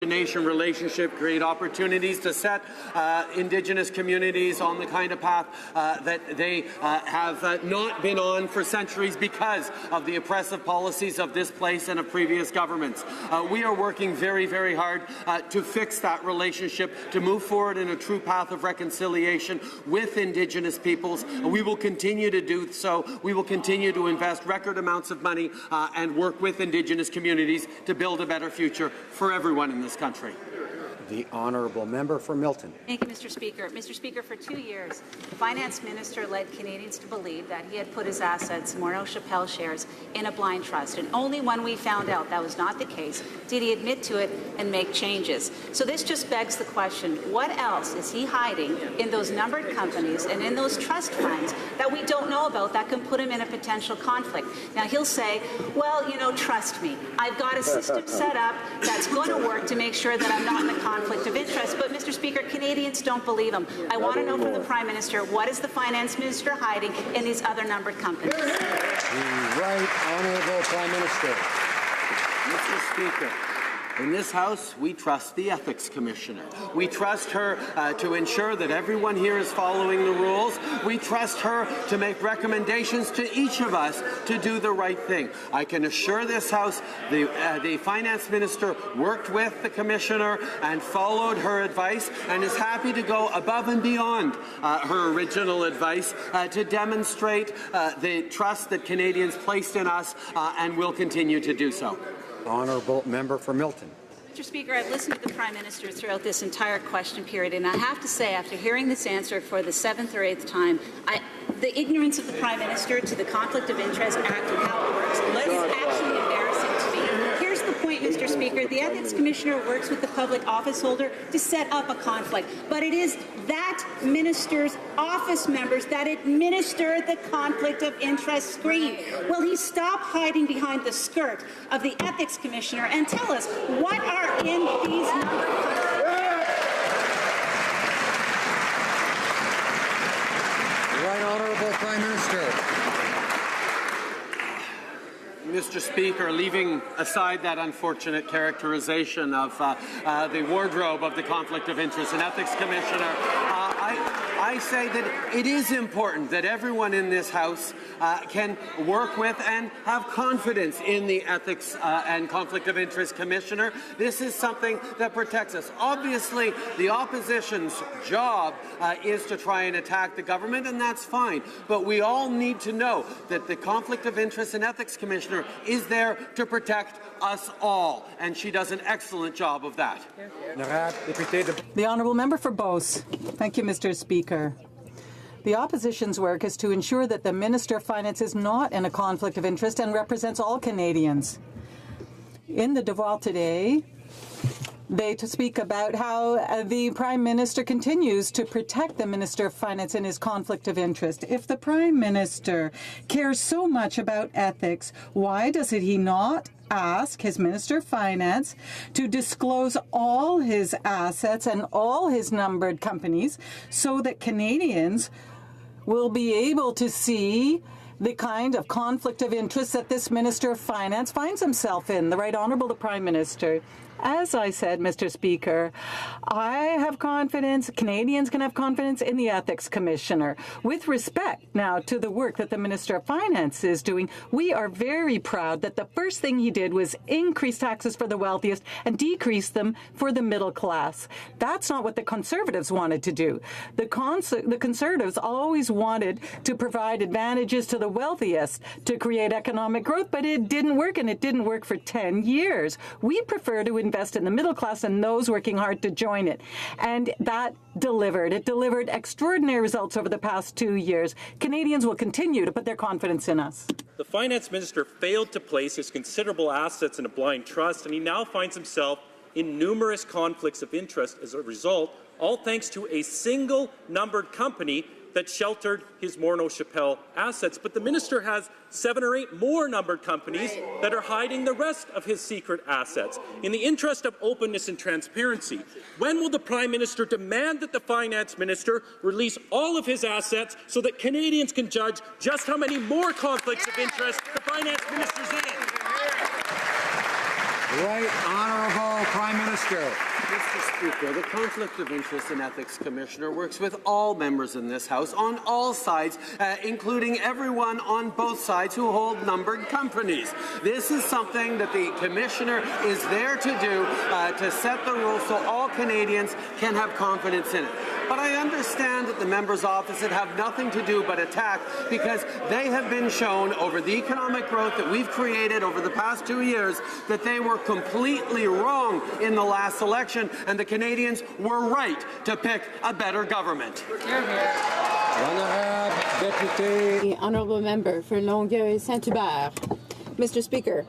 nation-to-nation relationship, create opportunities to set Indigenous communities on the kind of path that they have not been on for centuries because of the oppressive policies of this place and of previous governments. We are working very, very hard to fix that relationship, to move forward in a true path of reconciliation with Indigenous peoples. We will continue to do so. We will continue to invest record amounts of money and work with Indigenous communities to build a better future for everyone in this country. The honourable member for Milton. Thank you, Mr. Speaker. Mr. Speaker, for 2 years, the Finance Minister led Canadians to believe that he had put his assets, Morneau Chappelle shares, in a blind trust. And only when we found out that was not the case did he admit to it and make changes. So this just begs the question, what else is he hiding in those numbered companies and in those trust funds that we don't know about that can put him in a potential conflict? Now, he'll say, well, you know, trust me. I've got a system set up that's going to work to make sure that I'm not in a conflict of interest. But, Mr. Speaker, Canadians don't believe him. I want to know from the Prime Minister, what is the Finance Minister hiding in these other numbered companies? The Right Honourable Prime Minister. Mr. Speaker, in this House, we trust the Ethics Commissioner. We trust her to ensure that everyone here is following the rules. We trust her to make recommendations to each of us to do the right thing. I can assure this House the Finance Minister worked with the Commissioner and followed her advice and is happy to go above and beyond her original advice to demonstrate the trust that Canadians placed in us and will continue to do so. Honourable member for Milton. Mr. Speaker, I've listened to the Prime Minister throughout this entire question period, and I have to say, after hearing this answer for the 7th or 8th time, the ignorance of the Prime Minister to the Conflict of Interest Act and how it works is actually embarrassing to me. Here's the point, Mr. Speaker. The Ethics Commissioner works with the public office holder to set up a conflict, but it is that minister's office members that administer the Conflict of Interest screen. Will he stop hiding behind the skirt of the Ethics Commissioner and tell us what are in these numbered contracts? Right Honourable Prime Minister. Mr. Speaker, leaving aside that unfortunate characterization of the wardrobe of the Conflict of Interest and Ethics Commissioner, I say that it is important that everyone in this House can work with and have confidence in the Ethics and Conflict of Interest Commissioner. This is something that protects us. Obviously, the opposition's job is to try and attack the government, and that's fine. But we all need to know that the Conflict of Interest and Ethics Commissioner is there to protect us all, and she does an excellent job of that. The honourable member for Beauce. Thank you, Mr. Speaker. The opposition's work is to ensure that the Minister of Finance is not in a conflict of interest and represents all Canadians. In the Devoir today, they speak about how the Prime Minister continues to protect the Minister of Finance in his conflict of interest. If the Prime Minister cares so much about ethics, why does he not ask his Minister of Finance to disclose all his assets and all his numbered companies so that Canadians will be able to see the kind of conflict of interest that this Minister of Finance finds himself in? The Right Honourable the Prime Minister. As I said, Mr. Speaker, I have confidence, Canadians can have confidence in the Ethics Commissioner. With respect now to the work that the Minister of Finance is doing, we are very proud that the first thing he did was increase taxes for the wealthiest and decrease them for the middle class. That's not what the Conservatives wanted to do. The Conservatives always wanted to provide advantages to the wealthiest to create economic growth, but it didn't work, and it didn't work for 10 years. We prefer to invest in the middle class and those working hard to join it. And that delivered. It delivered extraordinary results over the past 2 years. Canadians will continue to put their confidence in us. The Finance Minister failed to place his considerable assets in a blind trust, and he now finds himself in numerous conflicts of interest as a result, all thanks to a single numbered company that sheltered his Morneau Chappelle assets. But the minister has 7 or 8 more numbered companies that are hiding the rest of his secret assets. In the interest of openness and transparency, when will the Prime Minister demand that the Finance Minister release all of his assets so that Canadians can judge just how many more conflicts of interest the Finance Minister's in? Right Honourable Prime Minister. Minister. Mr. Speaker, the Conflict of Interest and Ethics Commissioner works with all members in this House on all sides, including everyone on both sides who hold numbered companies. This is something that the Commissioner is there to do, to set the rules so all Canadians can have confidence in it. But I understand that the members opposite have nothing to do but attack, because they have been shown over the economic growth that we've created over the past 2 years that they were completely wrong in the last election, and the Canadians were right to pick a better government. The honourable member for Longueuil-Saint-Hubert. Mr. Speaker,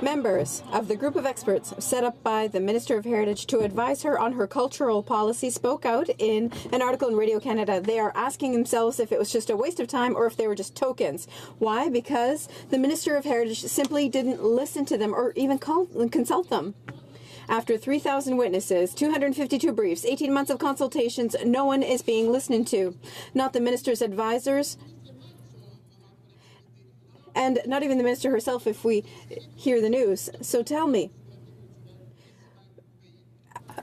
members of the group of experts set up by the Minister of Heritage to advise her on her cultural policy spoke out in an article in Radio Canada. They are asking themselves if it was just a waste of time or if they were just tokens. Why? Because the Minister of Heritage simply didn't listen to them or even consult them. After 3,000 witnesses, 252 briefs, 18 months of consultations, no one is being listened to. Not the minister's advisors, and not even the minister herself if we hear the news. So tell me,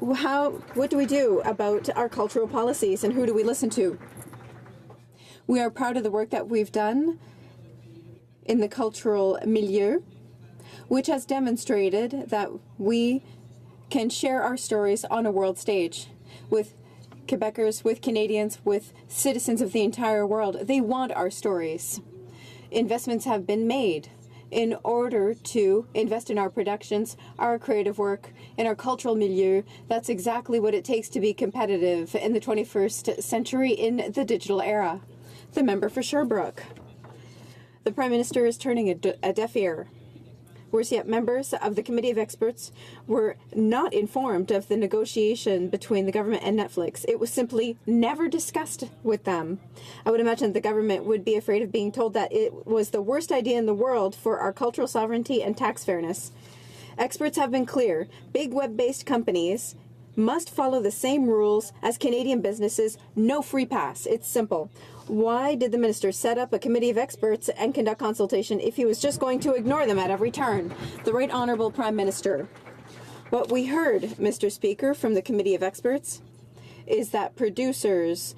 what do we do about our cultural policies, and who do we listen to? We are proud of the work that we've done in the cultural milieu, which has demonstrated that we can share our stories on a world stage with Quebecers, with Canadians, with citizens of the entire world. They want our stories. Investments have been made in order to invest in our productions, our creative work, in our cultural milieu. That's exactly what it takes to be competitive in the 21st century in the digital era. The member for Sherbrooke. The Prime Minister is turning a deaf ear. Worse yet, members of the Committee of Experts were not informed of the negotiation between the government and Netflix. It was simply never discussed with them. I would imagine the government would be afraid of being told that it was the worst idea in the world for our cultural sovereignty and tax fairness. Experts have been clear. Big web-based companies must follow the same rules as Canadian businesses. No free pass. It's simple. Why did the minister set up a committee of experts and conduct consultation if he was just going to ignore them at every turn? The Right Honourable Prime Minister. What we heard, Mr. Speaker, from the committee of experts is that producers,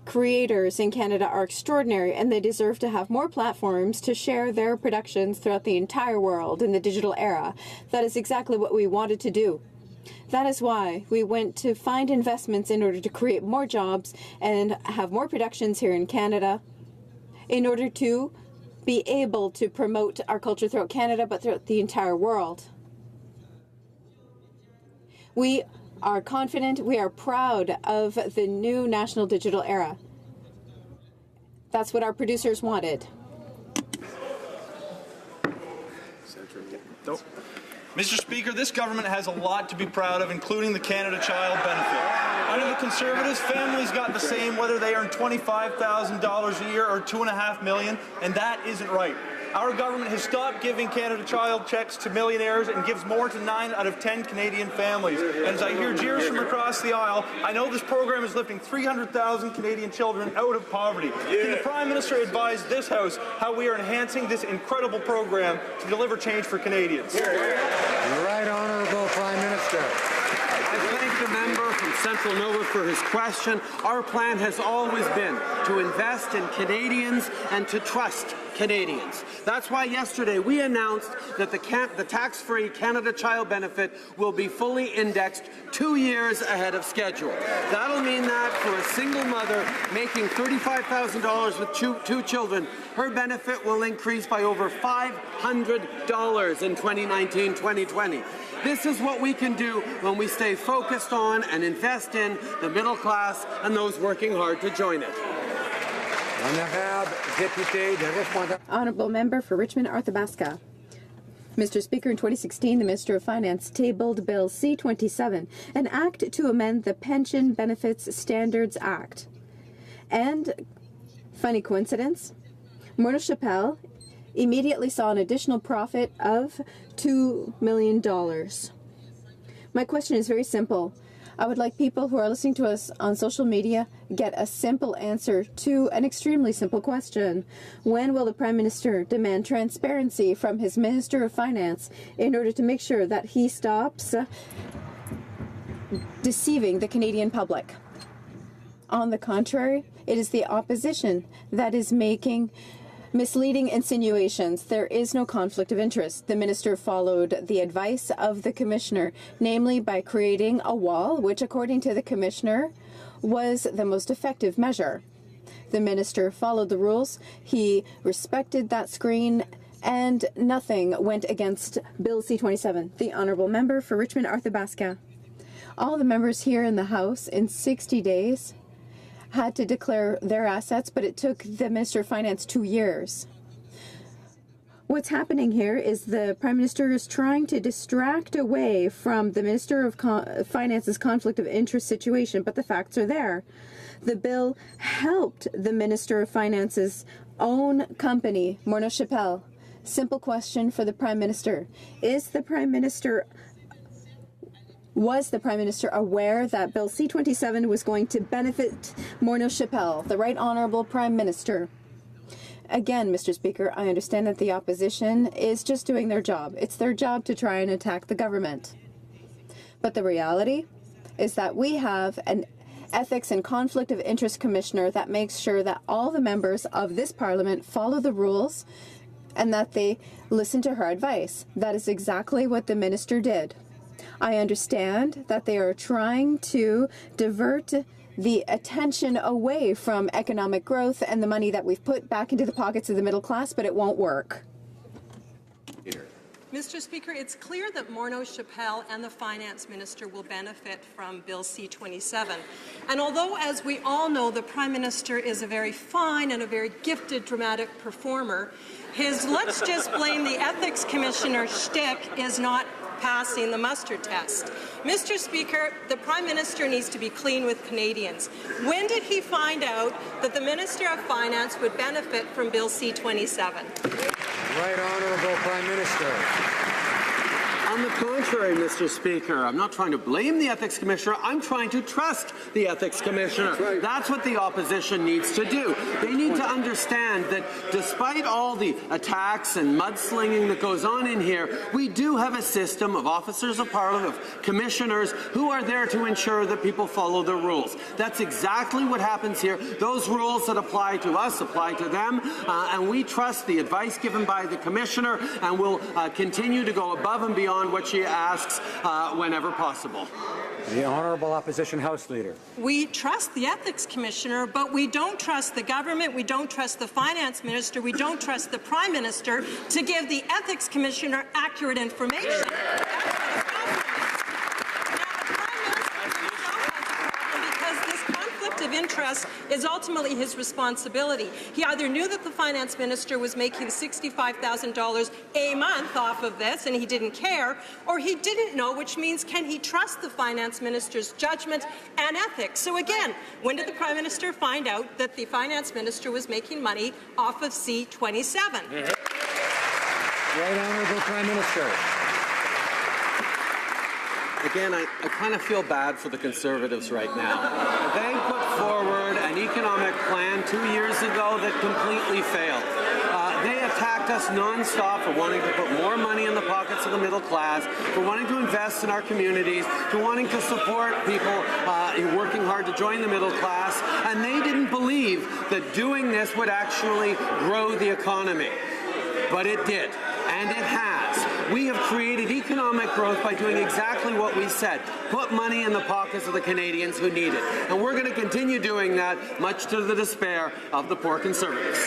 creators in Canada are extraordinary, and they deserve to have more platforms to share their productions throughout the entire world in the digital era. That is exactly what we wanted to do. That is why we went to find investments in order to create more jobs and have more productions here in Canada in order to be able to promote our culture throughout Canada, but throughout the entire world. We are confident, we are proud of the new national digital era. That's what our producers wanted. Nope. Mr. Speaker, this government has a lot to be proud of, including the Canada Child Benefit. Under the Conservatives, families got the same whether they earn $25,000 a year or $2.5 million, and that isn't right. Our government has stopped giving Canada Child checks to millionaires and gives more to 9 out of 10 Canadian families. And as I hear jeers from across the aisle, I know this program is lifting 300,000 Canadian children out of poverty. Can the Prime Minister advise this House how we are enhancing this incredible program to deliver change for Canadians? The Right Honourable Prime Minister. I thank the member from Central Nova for his question. Our plan has always been to invest in Canadians and to trust Canadians. That's why yesterday we announced that the tax-free Canada Child Benefit will be fully indexed 2 years ahead of schedule. That'll mean that for a single mother making $35,000 with two children, her benefit will increase by over $500 in 2019-2020. This is what we can do when we stay focused on and invest in the middle class and those working hard to join it. Honourable Member for Richmond Arthabaska. Mr. Speaker, in 2016, the Minister of Finance tabled Bill C-27, an act to amend the Pension Benefits Standards Act. And, funny coincidence, Mona Chappelle immediately saw an additional profit of $2 million. My question is very simple. I would like people who are listening to us on social media get a simple answer to an extremely simple question. When will the Prime Minister demand transparency from his Minister of Finance in order to make sure that he stops deceiving the Canadian public. On the contrary, it is the opposition that is making misleading insinuations. There is no conflict of interest. The minister followed the advice of the commissioner, namely by creating a wall, which, according to the commissioner, was the most effective measure. The minister followed the rules. He respected that screen, and nothing went against Bill C-27. The honourable member for Richmond Arthabaska. All the members here in the House in 60 days had to declare their assets, but it took the Minister of Finance 2 years. What's happening here is the Prime Minister is trying to distract away from the Minister of Finance's conflict of interest situation, but the facts are there. The bill helped the Minister of Finance's own company, Morneau Shepell. Simple question for the Prime Minister. Was the Prime Minister aware that Bill C-27 was going to benefit Morneau Shepell, the Right Honourable Prime Minister? Again, Mr. Speaker, I understand that the opposition is just doing their job. It's their job to try and attack the government. But the reality is that we have an Ethics and Conflict of Interest Commissioner that makes sure that all the members of this Parliament follow the rules and that they listen to her advice. That is exactly what the minister did. I understand that they are trying to divert the attention away from economic growth and the money that we've put back into the pockets of the middle class, but it won't work. Mr. Speaker, it's clear that Morneau Shepell and the Finance Minister will benefit from Bill C-27. And although, as we all know, the Prime Minister is a very fine and a very gifted dramatic performer, his let's just blame the Ethics Commissioner shtick is not passing the muster test. Mr. Speaker, the Prime Minister needs to be clean with Canadians. When did he find out that the Minister of Finance would benefit from Bill C-27? Right Honourable Prime Minister. On the contrary, Mr. Speaker, I'm not trying to blame the Ethics Commissioner. I'm trying to trust the Ethics Commissioner. That's what the opposition needs to do. They need to understand that despite all the attacks and mudslinging that goes on in here, we do have a system of officers of Parliament, of commissioners, who are there to ensure that people follow the rules. That's exactly what happens here. Those rules that apply to us apply to them, and we trust the advice given by the Commissioner, and will continue to go above and beyond what she asks whenever possible. The Honourable Opposition House Leader. We trust the Ethics Commissioner, but we don't trust the government, we don't trust the Finance Minister, we don't trust the Prime Minister to give the Ethics Commissioner accurate information. Of interest is ultimately his responsibility. He either knew that the Finance Minister was making $65,000 a month off of this and he didn't care, or he didn't know, which means can he trust the Finance Minister's judgment and ethics? So again, when did the Prime Minister find out that the Finance Minister was making money off of C-27? Right Honourable Prime Minister. Again, I kind of feel bad for the Conservatives right now. They put forward an economic plan 2 years ago that completely failed. They attacked us non-stop for wanting to put more money in the pockets of the middle class, for wanting to invest in our communities, for wanting to support people working hard to join the middle class, and they didn't believe that doing this would actually grow the economy. But it did, and it has. We have created economic growth by doing exactly what we said, put money in the pockets of the Canadians who need it. And we're going to continue doing that, much to the despair of the poor Conservatives.